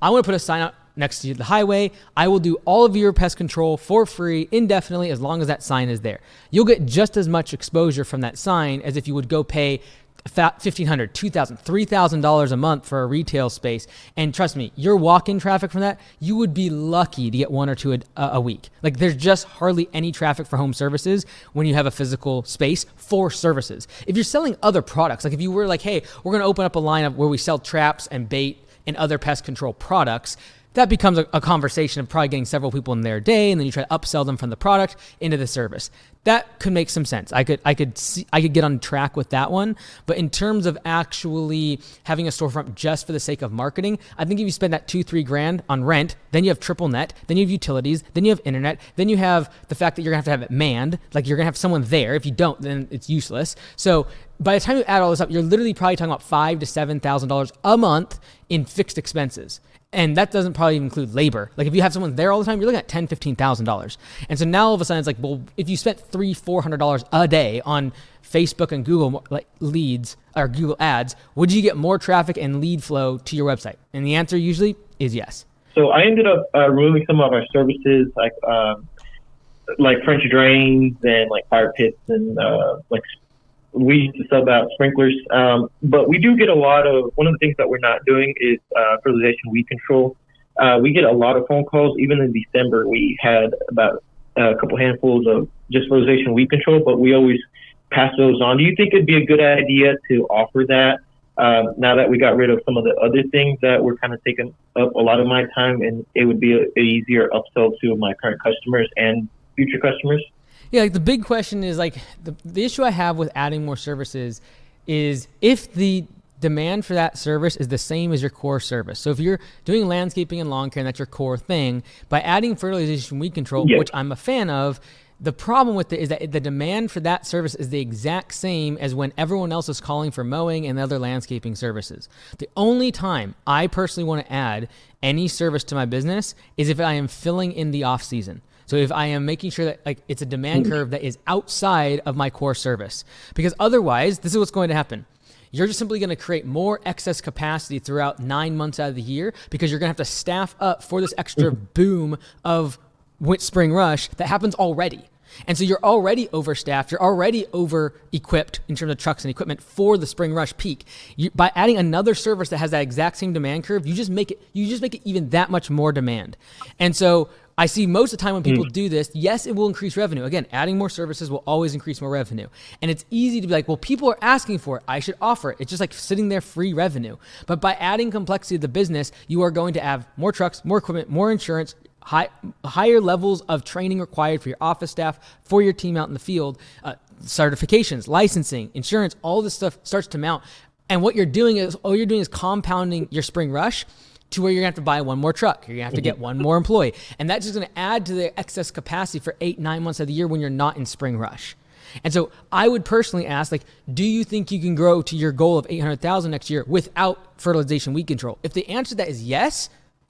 I want to put a sign out next to the highway. I will do all of your pest control for free indefinitely as long as that sign is there. You'll get just as much exposure from that sign as if you would go pay $1,500, $2,000, $3,000 a month for a retail space. And trust me, your walk-in traffic from that, you would be lucky to get one or two a week. Like there's just hardly any traffic for home services when you have a physical space for services. If you're selling other products, like if you were like, hey, we're going to open up a line of where we sell traps and bait and other pest control products, that becomes a conversation of probably getting several people in their day, and then you try to upsell them from the product into the service. That could make some sense. I could get on track with that one. But in terms of actually having a storefront just for the sake of marketing, I think if you spend that $2-3 grand on rent, then you have triple net, then you have utilities, then you have internet, then you have the fact that you're gonna have to have it manned, like you're gonna have someone there. If you don't, then it's useless. So by the time you add all this up, you're literally probably talking about $5,000 to $7,000 a month in fixed expenses. And that doesn't probably include labor. Like if you have someone there all the time, you're looking at $10,000, $15,000. And so now all of a sudden it's like, well, if you spent $300-400 a day on Facebook and Google leads or Google ads, would you get more traffic and lead flow to your website? And the answer usually is yes. So I ended up removing some of our services like French drains and like fire pits and we used to sub out sprinklers, but we do get a lot of, one of the things that we're not doing is fertilization weed control. We get a lot of phone calls. Even in December, we had about a couple handfuls of just fertilization weed control, but we always pass those on. Do you think it'd be a good idea to offer that now that we got rid of some of the other things that were kind of taking up a lot of my time, and it would be an easier upsell to my current customers and future customers? Yeah, like the big question is like the issue I have with adding more services is if the demand for that service is the same as your core service. So if you're doing landscaping and lawn care and that's your core thing, by adding fertilization weed control, which I'm a fan of, the problem with it is that the demand for that service is the exact same as when everyone else is calling for mowing and other landscaping services. The only time I personally want to add any service to my business is if I am filling in the off season. So if I am making sure that like it's a demand curve that is outside of my core service, because otherwise this is what's going to happen. You're just simply going to create more excess capacity throughout 9 months out of the year because you're going to have to staff up for this extra boom of spring rush that happens already. And so you're already overstaffed, you're already over-equipped in terms of trucks and equipment for the spring rush peak. By adding another service that has that exact same demand curve, you just make it even that much more demand. And so I see most of the time when people do this, yes, it will increase revenue. Again, adding more services will always increase more revenue. And it's easy to be like, well, people are asking for it, I should offer it. It's just like sitting there free revenue. But by adding complexity to the business, you are going to have more trucks, more equipment, more insurance, higher levels of training required for your office staff, for your team out in the field, certifications, licensing, insurance, all this stuff starts to mount. And what you're doing is compounding your spring rush to where you're gonna have to buy one more truck. You're gonna have to get one more employee. And that's just gonna add to the excess capacity for 8-9 months of the year when you're not in spring rush. And so I would personally ask, like, do you think you can grow to your goal of 800,000 next year without fertilization weed control? If the answer to that is yes,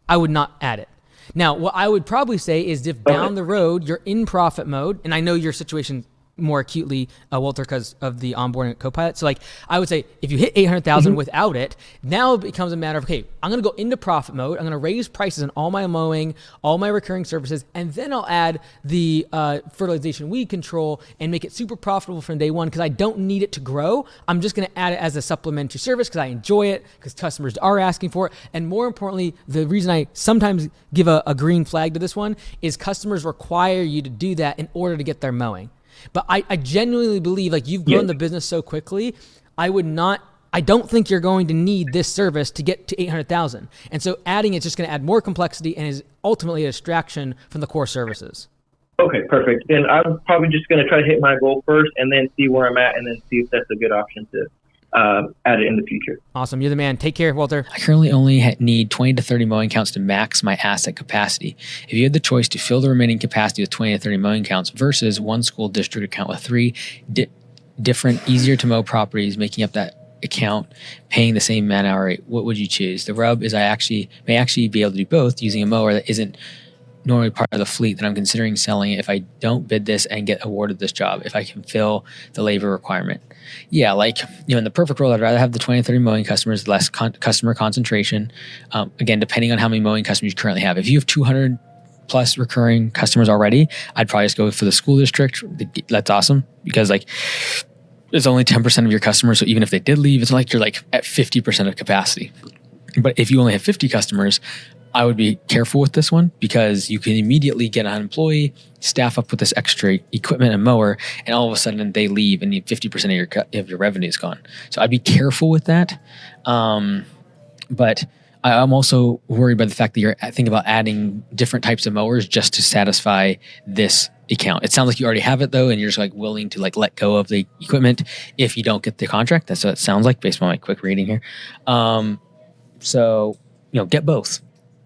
I would not add it. Now, what I would probably say is if down the road you're in profit mode, and I know your situation more acutely, Walter, because of the onboarding at Copilot. So like, I would say if you hit 800,000 without it, now it becomes a matter of, okay, I'm going to go into profit mode. I'm going to raise prices on all my mowing, all my recurring services, and then I'll add the fertilization weed control and make it super profitable from day one because I don't need it to grow. I'm just going to add it as a supplementary service because I enjoy it, because customers are asking for it. And more importantly, the reason I sometimes give a green flag to this one is customers require you to do that in order to get their mowing. But I genuinely believe, like, you've grown the business so quickly, I don't think you're going to need this service to get to 800,000. And so adding it's just going to add more complexity and is ultimately a distraction from the core services. Okay, perfect. Then I'm probably just going to try to hit my goal first and then see where I'm at and then see if that's a good option to at it in the future. Awesome. You're the man. Take care, Walter. I currently only need 20 to 30 mowing counts to max my asset capacity. If you had the choice to fill the remaining capacity with 20 to 30 mowing counts versus one school district account with three different, easier to mow properties making up that account, paying the same man hour rate, what would you choose? The rub is I may actually be able to do both using a mower that isn't normally part of the fleet that I'm considering selling if I don't bid this and get awarded this job, if I can fill the labor requirement. Yeah, in the perfect world, I'd rather have the 20 to 30 mowing customers, less customer concentration. Again, depending on how many mowing customers you currently have. If you have 200 plus recurring customers already, I'd probably just go for the school district. That's awesome because it's only 10% of your customers. So even if they did leave, it's like you're at 50% of capacity. But if you only have 50 customers, I would be careful with this one because you can immediately get an employee, staff up with this extra equipment and mower, and all of a sudden they leave and 50% of your revenue is gone. So I'd be careful with that. But I'm also worried by the fact that you're thinking about adding different types of mowers just to satisfy this account. It sounds like you already have it though, and you're just willing to let go of the equipment if you don't get the contract. That's what it sounds like based on my quick reading here. So get both.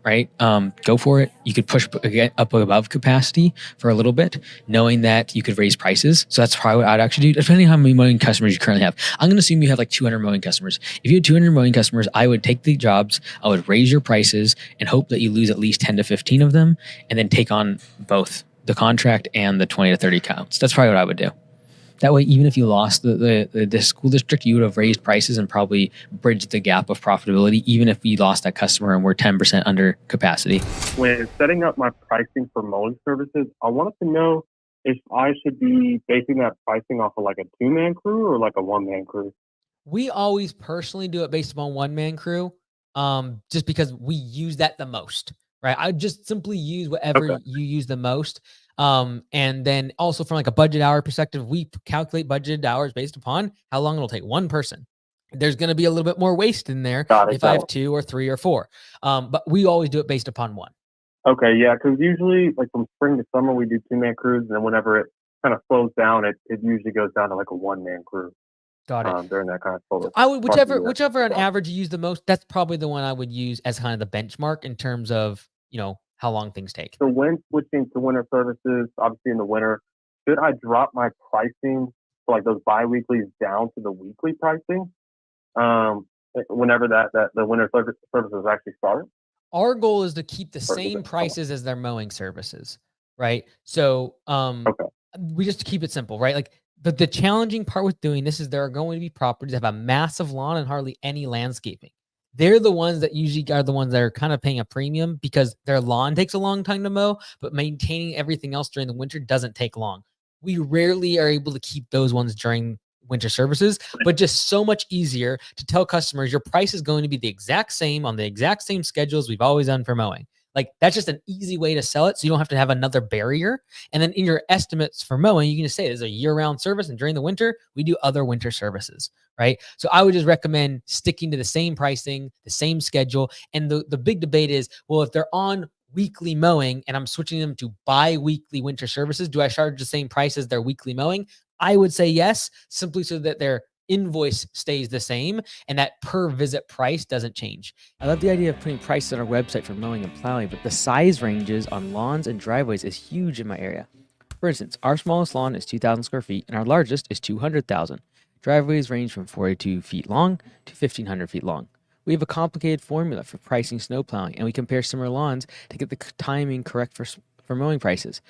Right? Go for it. You could push up above capacity for a little bit, knowing that you could raise prices. So that's probably what I'd actually do, depending on how many mowing customers you currently have. I'm going to assume you have 200 mowing customers. If you had 200 mowing customers, I would take the jobs, I would raise your prices and hope that you lose at least 10 to 15 of them, and then take on both the contract and the 20 to 30 counts. That's probably what I would do. That way, even if you lost the school district, you would have raised prices and probably bridged the gap of profitability, even if we lost that customer and we're 10% under capacity. When setting up my pricing for mowing services, I wanted to know if I should be basing that pricing off of a two-man crew or a one-man crew. We always personally do it based upon one-man crew, just because we use that the most, right? I just simply use whatever you use the most. And then also from a budget hour perspective, we calculate budgeted hours based upon how long it'll take one person. There's going to be a little bit more waste in there if I have 2 or 3 or 4. But we always do it based upon one. Okay, yeah, because usually from spring to summer we do 2-man crews, and then whenever it kind of slows down, it usually goes down to a 1-man crew. Got it. During that kind of slow. So I would whichever on average you use the most. That's probably the one I would use as kind of the benchmark in terms of how long things take. So when switching to winter services, obviously in the winter, should I drop my pricing for those bi-weeklies down to the weekly pricing? Whenever the winter services actually start? Our goal is to keep the same prices as their mowing services, right? So we just keep it simple, right? But the challenging part with doing this is there are going to be properties that have a massive lawn and hardly any landscaping. They're the ones that usually are the ones that are kind of paying a premium because their lawn takes a long time to mow, but maintaining everything else during the winter doesn't take long. We rarely are able to keep those ones during winter services, but just so much easier to tell customers your price is going to be the exact same on the exact same schedules we've always done for mowing. That's just an easy way to sell it, so you don't have to have another barrier. And then in your estimates for mowing, you can just say there's a year-round service, and during the winter, we do other winter services, right? So I would just recommend sticking to the same pricing, the same schedule. And the big debate is, well, if they're on weekly mowing and I'm switching them to bi-weekly winter services, do I charge the same price as their weekly mowing? I would say yes, simply so that their invoice stays the same and that per visit price doesn't change. I love the idea of putting prices on our website for mowing and plowing, but the size ranges on lawns and driveways is huge in my area. For instance, our smallest lawn is 2,000 square feet and our largest is 200,000. Driveways range from 42 feet long to 1,500 feet long. We have a complicated formula for pricing snow plowing, and we compare similar lawns to get the timing correct for mowing prices.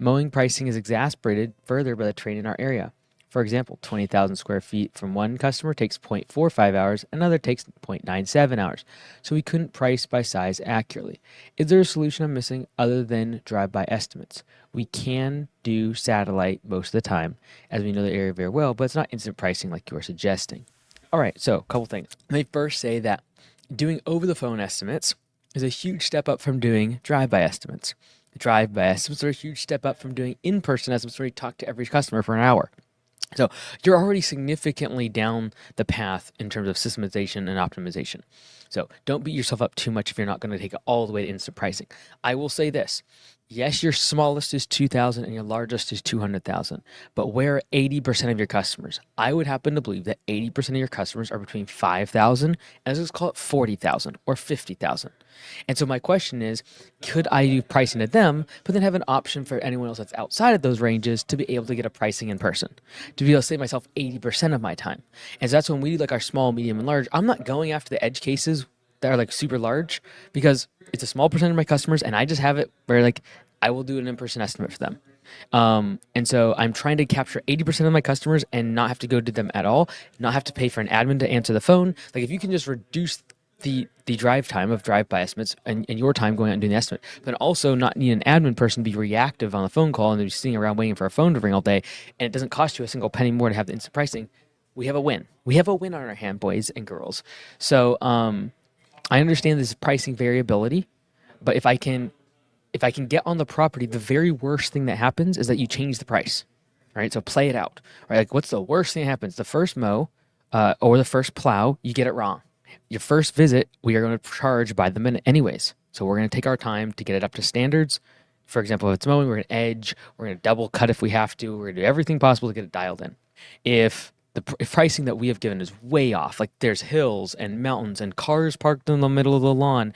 Mowing pricing is exasperated further by the terrain in our area. For example, 20,000 square feet from one customer takes 0.45 hours, another takes 0.97 hours. So we couldn't price by size accurately. Is there a solution I'm missing other than drive-by estimates? We can do satellite most of the time, as we know the area very well, but it's not instant pricing like you're suggesting. All right, so a couple things. Let me first say that doing over-the-phone estimates is a huge step up from doing drive-by estimates. Drive-by estimates are a huge step up from doing in-person estimates where you talk to every customer for an hour. So you're already significantly down the path in terms of systemization and optimization. So don't beat yourself up too much if you're not going to take it all the way to instant pricing. I will say this. Yes, your smallest is 2,000 and your largest is 200,000, but where are 80% of your customers? I would happen to believe that 80% of your customers are between 5,000 and let's call it 40,000 or 50,000. And so my question is, could I do pricing to them, but then have an option for anyone else that's outside of those ranges to be able to get a pricing in person, to be able to save myself 80% of my time? And so that's when we do like our small, medium, and large. I'm not going after the edge cases that are like super large because it's a small percentage of my customers and I just have it where like I will do an in-person estimate for them. And so I'm trying to capture 80% of my customers and not have to go to them at all, not have to pay for an admin to answer the phone. Like if you can just reduce the drive time of drive-by estimates and your time going out and doing the estimate, but also not need an admin person to be reactive on the phone call and be sitting around waiting for a phone to ring all day, and it doesn't cost you a single penny more to have the instant pricing, we have a win. We have a win on our hand, boys and girls. So I understand this pricing variability, but if I can get on the property, the very worst thing that happens is that you change the price, right? So play it out, right? Like what's the worst thing that happens? The first mow or the first plow, you get it wrong. Your first visit, we are going to charge by the minute anyways. So we're going to take our time to get it up to standards. For example, if it's mowing, we're going to edge, we're going to double cut if we have to, we're going to do everything possible to get it dialed in. If the pricing that we have given is way off, like there's hills and mountains and cars parked in the middle of the lawn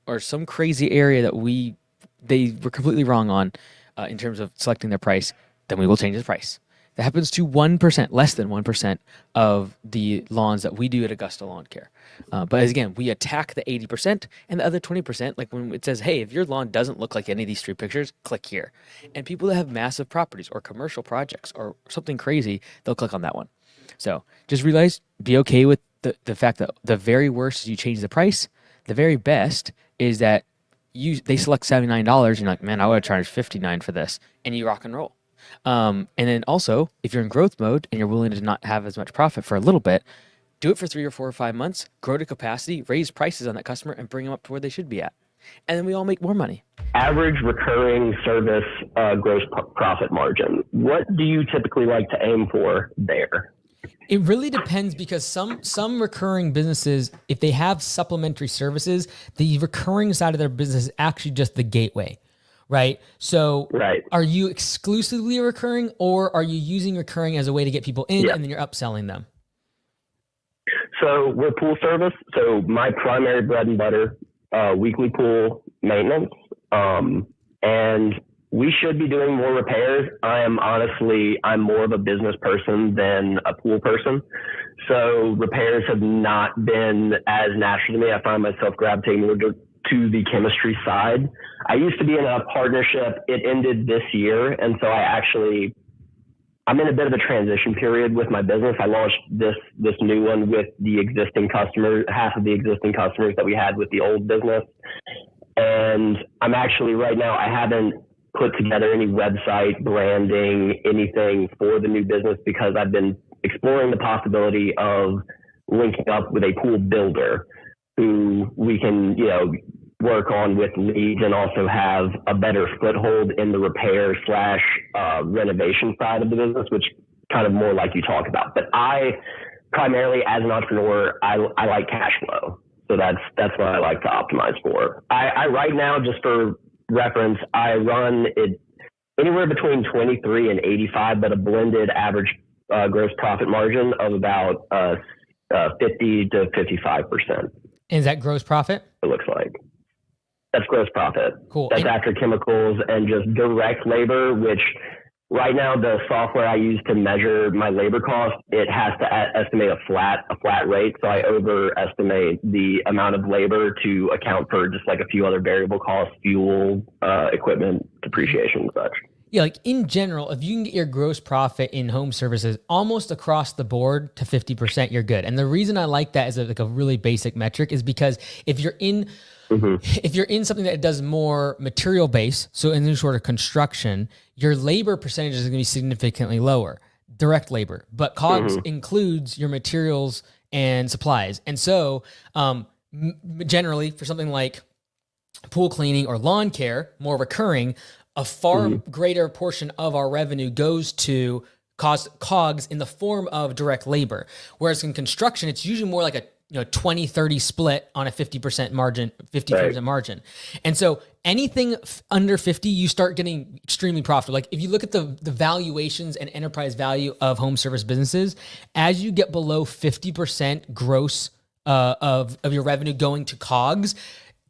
or some crazy area that they were completely wrong on in terms of selecting their price, then we will change the price. That happens to 1%, less than 1% of the lawns that we do at Augusta Lawn Care. But again, we attack the 80% and the other 20%, like when it says, hey, if your lawn doesn't look like any of these 3 pictures, click here. And people that have massive properties or commercial projects or something crazy, they'll click on that one. So just realize, be okay with the fact that the very worst is you change the price. The very best is that they select $79. You're like, man, I would have charged $59 for this, and you rock and roll. And then also, if you're in growth mode and you're willing to not have as much profit for a little bit, do it for 3 or 4 or 5 months, grow to capacity, raise prices on that customer, and bring them up to where they should be at. And then we all make more money. Average recurring service gross profit margin. What do you typically like to aim for there? It really depends because some recurring businesses, if they have supplementary services, the recurring side of their business is actually just the gateway, right? So are you exclusively recurring or are you using recurring as a way to get people in and then you're upselling them? So we're pool service. So my primary bread and butter, weekly pool maintenance. And we should be doing more repairs. I'm more of a business person than a pool person. So repairs have not been as natural to me. I find myself gravitating more to the chemistry side. I used to be in a partnership. It ended this year. And so I'm in a bit of a transition period with my business. I launched this new one with the existing customers, half of the existing customers that we had with the old business. And I'm actually right now, I haven't put together any website branding, anything for the new business because I've been exploring the possibility of linking up with a pool builder who we can, work on with leads and also have a better foothold in the repair / renovation side of the business, which kind of more like you talk about. But I primarily as an entrepreneur, I like cash flow. So that's what I like to optimize for. I right now, just for reference, I run it anywhere between 23 and 85, but a blended average gross profit margin of about 50 to 55%. Is that gross profit? It looks like. That's gross profit. Cool. That's after chemicals and just direct labor, which right now the software I use to measure my labor cost, it has to estimate a flat rate. So I overestimate the amount of labor to account for just like a few other variable costs, fuel, equipment, depreciation and such. Yeah, like in general, if you can get your gross profit in home services almost across the board to 50%, you're good. And the reason I like that as a really basic metric is because if you're in something that does more material base, so in any sort of construction, your labor percentage is going to be significantly lower, direct labor. But COGS includes your materials and supplies. And so generally for something like pool cleaning or lawn care, more recurring, a far greater portion of our revenue goes to COGS in the form of direct labor. Whereas in construction, it's usually more like a 20-30 split on a 50% margin, 50% margin. And so anything under 50, you start getting extremely profitable. Like if you look at the valuations and enterprise value of home service businesses, as you get below 50% gross of your revenue going to COGS,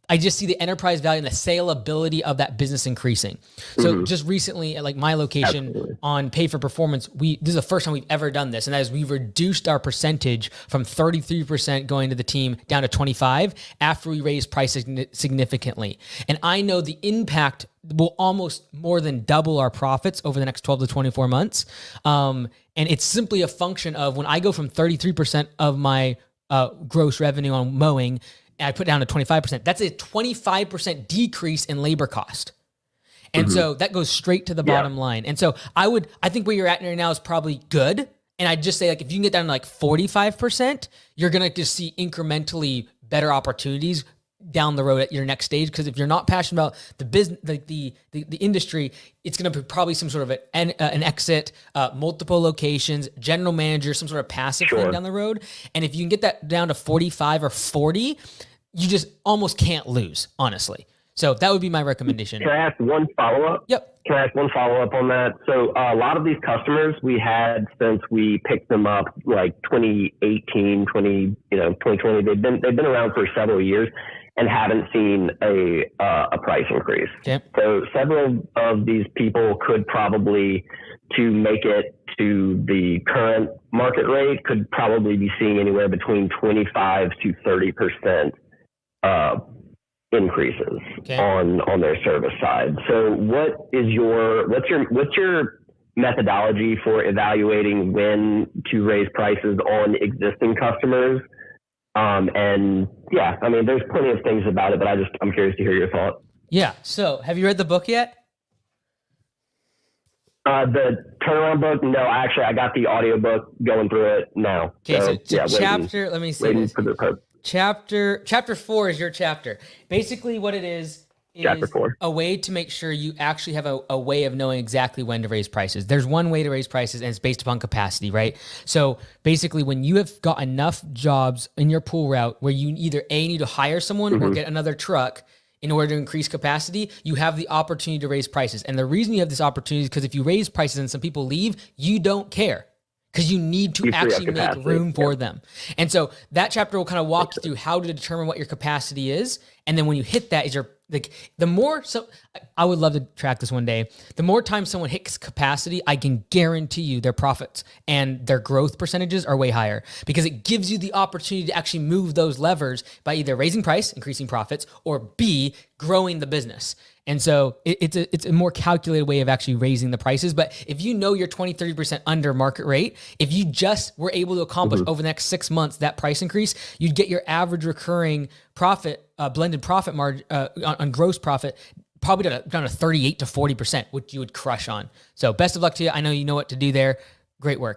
I just see the enterprise value and the saleability of that business increasing. So just recently at like my location on Pay for Performance, this is the first time we've ever done this. And that is we've reduced our percentage from 33% going to the team down to 25 after we raised prices significantly. And I know the impact will almost more than double our profits over the next 12 to 24 months. And it's simply a function of when I go from 33% of my gross revenue on mowing, I put down to 25%. That's a 25% decrease in labor cost. And so that goes straight to the bottom line. And so I think where you're at right now is probably good. And I'd just say like, if you can get down to like 45%, you're going to just see incrementally better opportunities down the road at your next stage. Because if you're not passionate about the business, the industry, it's going to be probably some sort of an exit, multiple locations, general manager, some sort of passive thing down the road. And if you can get that down to 45 or 40, you just almost can't lose, honestly. So that would be my recommendation. Can I ask one follow-up? Yep. Can I ask one follow-up on that? So a lot of these customers we had since we picked them up like 2018, 2020, they've been around for several years and haven't seen a price increase. Okay. So several of these people could probably, to make it to the current market rate, could probably be seeing anywhere between 25 to 30% increases on their service side. So what's your methodology for evaluating when to raise prices on existing customers? And yeah, I mean, there's plenty of things about it, but I'm curious to hear your thoughts. Yeah. So have you read the book yet? The turnaround book? No, actually, I got the audiobook going through it now. Okay, so chapter, let me see this. Chapter 4 is your chapter. Basically what it is Chapter 4. A way to make sure you actually have a way of knowing exactly when to raise prices. There's one way to raise prices, and it's based upon capacity, right? So basically, when you have got enough jobs in your pool route where you either need to hire someone or get another truck in order to increase capacity, you have the opportunity to raise prices. And the reason you have this opportunity is because if you raise prices and some people leave, you don't care, because you need to actually make room for them. And so that chapter will kind of walk you through how to determine what your capacity is. And then when you hit that, I would love to track this one day. The more time someone hits capacity, I can guarantee you their profits and their growth percentages are way higher, because it gives you the opportunity to actually move those levers by either raising price, increasing profits, or B, growing the business. And so it's a more calculated way of actually raising the prices. But if you know you're 20, 30% under market rate, if you just were able to accomplish over the next 6 months that price increase, you'd get your average recurring profit, blended profit margin on gross profit, probably down to 38 to 40%, which you would crush on. So best of luck to you. I know you know what to do there. Great work.